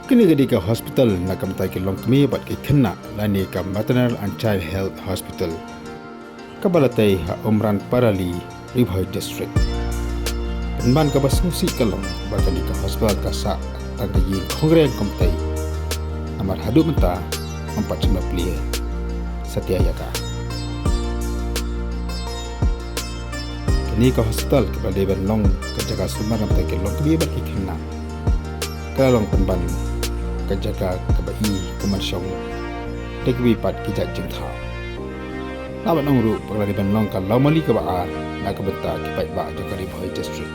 Kini gadi ka hospital na kamtai ke long kami bat ke kena lani ka maternal and child health hospital. Kabalatai ha Umran Parali Ribhoi district. Penban ka basmusi kalong batani ka hospital ka sa tanda yi kongre kamtai. Amar hadu menta 450 Satyayaka. Kini ka hospital ke baliban long kejaga sumar kamtai ke long kami bat ke kena. Kalong penban kejaga kebai kemansyong degwi pat kijak jengthau. Lawan nongru penglariban long ka laumali ke baar na kebenta kipai ba jokari Ribhoi district.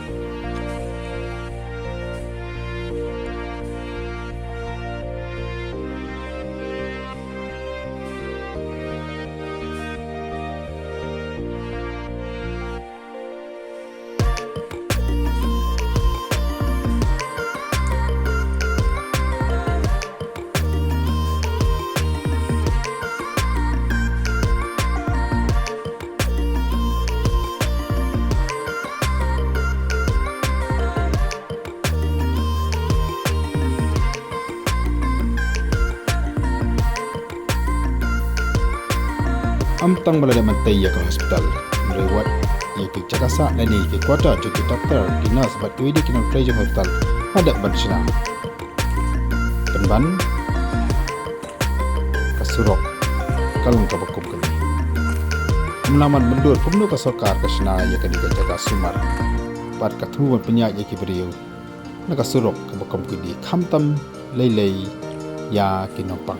Amtang balada mantai ya ke hospital merewat ya ke cakasa lani ke kuota cuti doktor dinas bat wedi kinan prejam hospital hadap bansina penban kasurok kalung kabakum kami melaman mendur pemnu ka sokar kasna ya ke jaga sumar pat kathu penyak ya ke beriu na kasurok kabakum kini khamtam lei ya kinopang.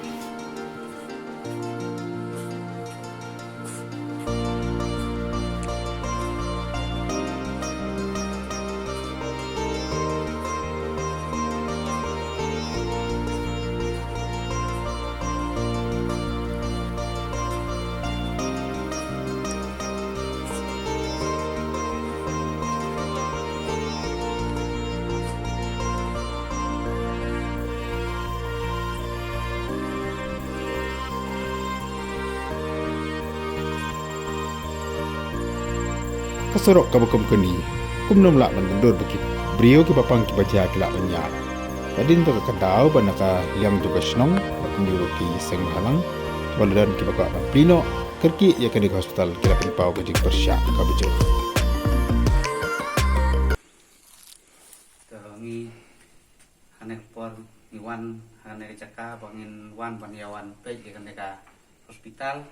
Kasorok kabakum keni kumnom lak man mundur bagi brio ke papang ki baca kelak banyak tadin to kadau banaka yang juga snong bakum di ki seng halang baladan ki bakak plino kerki ya ke hospital kila pau ke jing persyak ka bejo terungi hanek por iwan hanek caka bangin wan banyawan pe ke ka hospital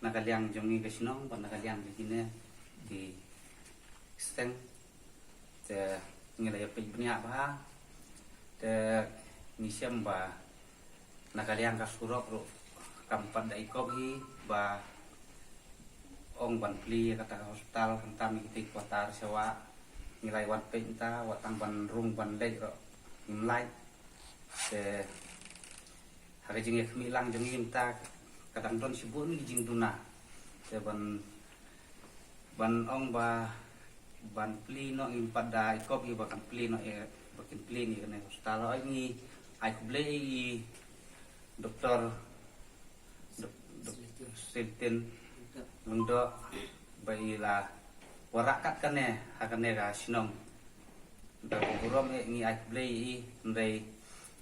nakaliang jongi ke snong nakaliang begini di steng te ngilai pe bnia ba te nisem ba nakaliang ka surok ro kampan dai kogi ba ong ban pli kata hospital hentam iki kuatar sewa ngilai wat pe ta watang ban rung ban lek ro ngilai te hari jing ek milang jing imta kadang don sibun jing duna te ban ong ba ban pli no impada ikop i bakan pli no bakin pli ni kena hospital ini ai kublei doktor Siltin mundo baila warakat kane hakane ga sinong da burom ni ai kublei ndai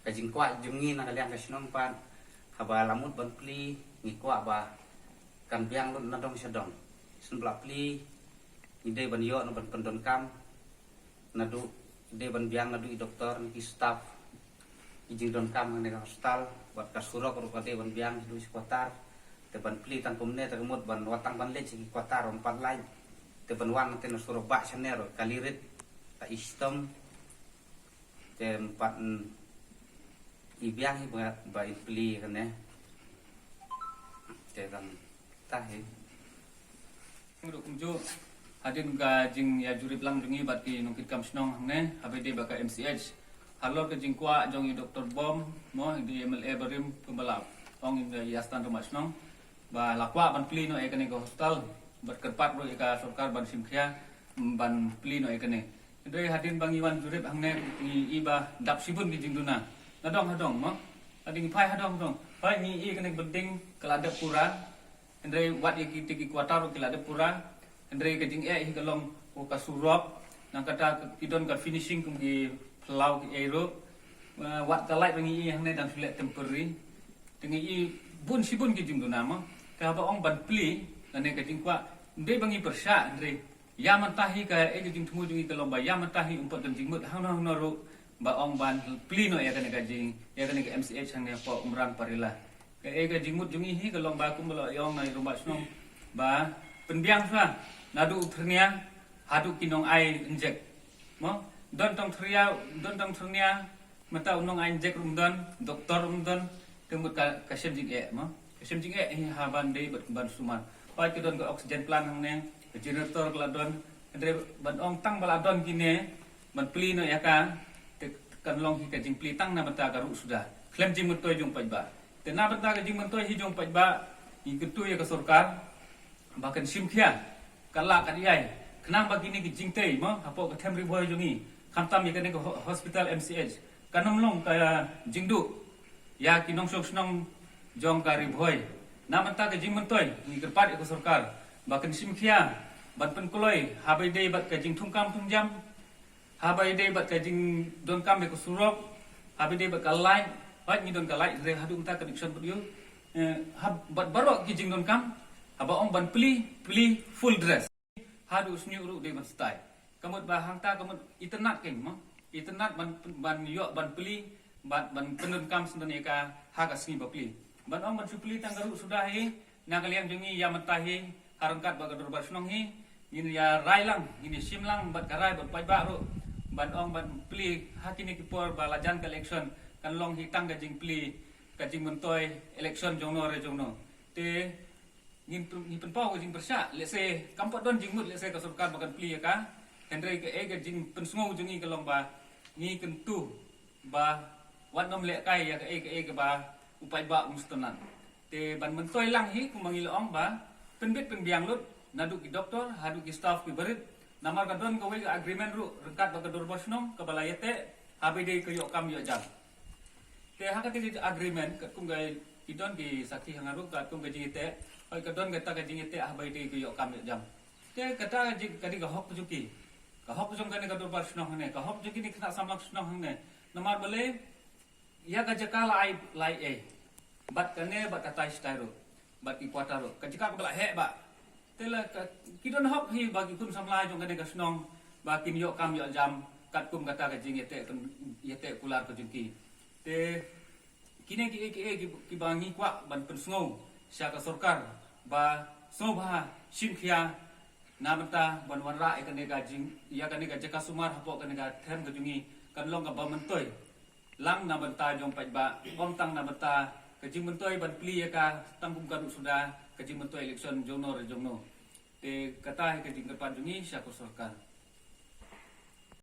kajing kwa jungi na kalian ka sinong pan haba lamut ban pli ni kwa ba kan biang lu nadong sedong senbla pli ide ban yo no ban pendon kam nadu ide ban biang nadu doktor ni staff ijing don kam ne hospital buat kasurok rupate ban biang du kuatar te ban pli tan pomne termut ban watang ban le sigi kuatar empat lain te ban wan te no surok ba senero kalirit ta istem te empat ibiang ba pli kene te dan tahe nguruk kunjo hadin ga jing ya juri pelang jungi bat ki nungkit kam snong ne habede baka MCH halor ke jing kwa jong i doktor bom mo di MLA barim pembalap ong in ya stand rumah snong ba lakwa ban pli no ekane go hospital bat kerpat ro eka sarkar ban simkhia ban pli no ekane doi hadin bang iwan jurip hangne i ba dap sibun ki jing duna nadong mo ading pai hadong dong pai ni i kane beding kelada pura ndai wat iki tiki kuatar kelada pura ndai ke jing hi kalong ko kasurop nang kata idon ka finishing kum di pelau ki aero wat kalai bengi i hang dan sulet temporary dengan i bun si bun ki jing do nama ka ba ong ban pli ane ka jing kwa de bengi persya andre ya mentahi ka e jing tumu jing ka lomba ya mentahi umpot dan jing mut hang no ro ba ong ban pli no ya ka jing ya ka MCH hang ne po umran parila ka e ka jing mut jing hi ka lomba kum lo yong nai rumba snong ba penbiang sa nadu ternia hadu kinong ai injek mo don tong ternia mata unong ai injek rumdon doktor rumdon tembut ka sem jing e mo sem jing e ha ban dei ban suman pai ke don ka oxygen plant hang ne generator keladon andre ban ong tang baladon kine ban pli no ya ka kan long hi ka jing pli tang na bata ka ru sudah klem jing mutoi jong pai ba te na bata ka jing mutoi hi jong pai ba i ketu ya ka sarkar bahkan simkhia kala kan iai kenang bagi ni ki jing tei mo apo ka them ri boy jongi khamtam ya ka hospital MCH kanom long ka jingdu ya kinong sok snong jong ka ri boy na bata ka jing mutoi ni kerpat ka sarkar bahkan simkhia ban pen koloi habai dei bat ka jing thungkam thungjam habai dei bat ka jing don kam be ko surok habai dei bat ka lai bat ni don ka lai re hadu ta connection put you hab bat barok ki jing don kam haba ong ban pli full dress hadu snyu ru de ban style kamut ba hang ta kamut internet king mo internet ban yo ban pli ban penun kam sendon ka ha ka sni ba pli ban ong ban supli tanggaru sudah hi na kalian jengi ya mentahi harangkat ba gadur bar snong hi ini ya railang ini simlang bat karai bat pai ba ru ban ong ban pli hakini ki por ba lajan election kan long hi tang ga jing pli ka jing mentoi election jongno re jongno te ngin pen pau jing persya let's say kampot don jing mut let's say ka sarkar bakan pli ya ka henry ke e ga jing pen sngo jengi ka long ba ngi kentu ba wat nom le kai ya ke e ba upai ba mustanan te ban mentoi lang hi ku mangil ong ba penbit penbiang lut nadu ki doktor hadu ki staff ki berit namar ka don ka we agreement ru rengkat ba ka dorbosnom ka balayete habi de ka yo kam yo jam te ha ka ti agreement ka kum gai idon ki sakhi hangaru ka kum ga jite oi ka don ga ta ka jingite habi de ka yo kam yo jam te kata ji ka di ga hok juki ka hok jong ka ne ka dorbosnom ne ka hok juki ni khna samlak snom ne namar bale ya ka jakala ai lai e bat kane bat katai styro bat ki kwataro ka jika ka bala he ba tela kidon hok hi bagi kun samlai jong kane ka snong ba kin yo kam yo jam kat kum kata ka jingite yete kular ka jungki te kine ki bangi kwa ban pensngau sya ka sarkar ba sobha simkhia namata ban wanra e kane ka jing ya kane ka jaka sumar hapo kane ka them ka jungi kan long ka ba mentoi lang na banta jong pai ba om tang na banta ka jing mentoi ban pli ya ka tangkum ka sudah ka jing mentoi election jongno re jongno te kata ka jing ka jungi sya ka sarkar